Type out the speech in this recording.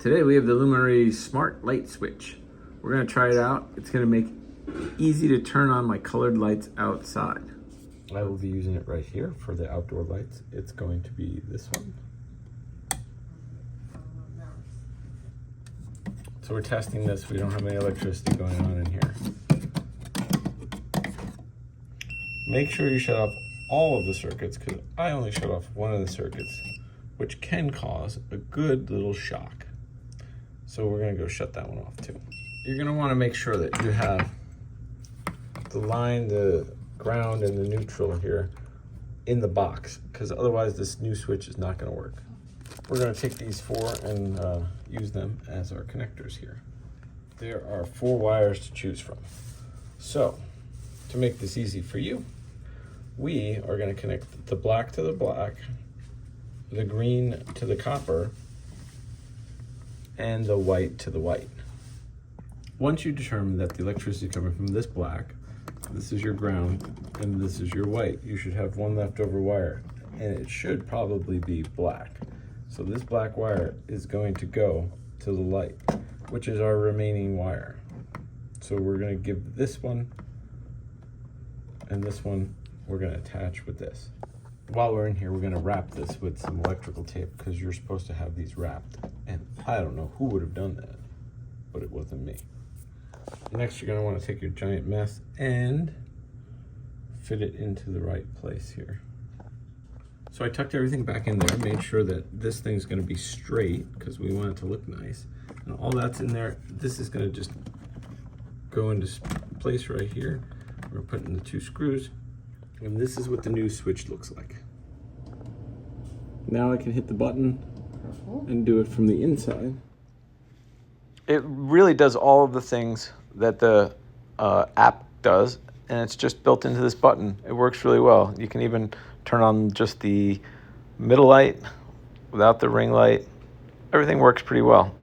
Today we have the Lumary smart light switch. We're gonna try it out. It's gonna make it easy to turn on my colored lights outside. I will be using it right here for the outdoor lights. It's going to be this one. So we're testing this. We don't have any electricity going on in here. Make sure you shut off all of the circuits, because I only shut off one of the circuits, which can cause a good little shock. So we're gonna go shut that one off too. You're gonna wanna make sure that you have the line, the ground, and the neutral here in the box, because otherwise this new switch is not gonna work. We're gonna take these four and use them as our connectors here. There are 4 wires to choose from. So to make this easy for you, we are gonna connect the black to the black, the green to the copper, and the white to the white. Once you determine that the electricity is coming from this black, this is your ground, and this is your white, you should have one leftover wire, and it should probably be black. So this black wire is going to go to the light, which is our remaining wire. So we're gonna give this one and this one, we're gonna attach with this. While we're in here, we're gonna wrap this with some electrical tape, because you're supposed to have these wrapped. And I don't know who would have done that, but it wasn't me. Next, you're gonna wanna take your giant mess and fit it into the right place here. So I tucked everything back in there, made sure that this thing's gonna be straight, because we want it to look nice. And all that's in there, this is gonna just go into place right here. We're gonna put in the 2 screws, and this is what the new switch looks like. Now I can hit the button and do it from the inside. It really does all of the things that the app does, and it's just built into this button. It works really well. You can even turn on just the middle light without the ring light. Everything works pretty well.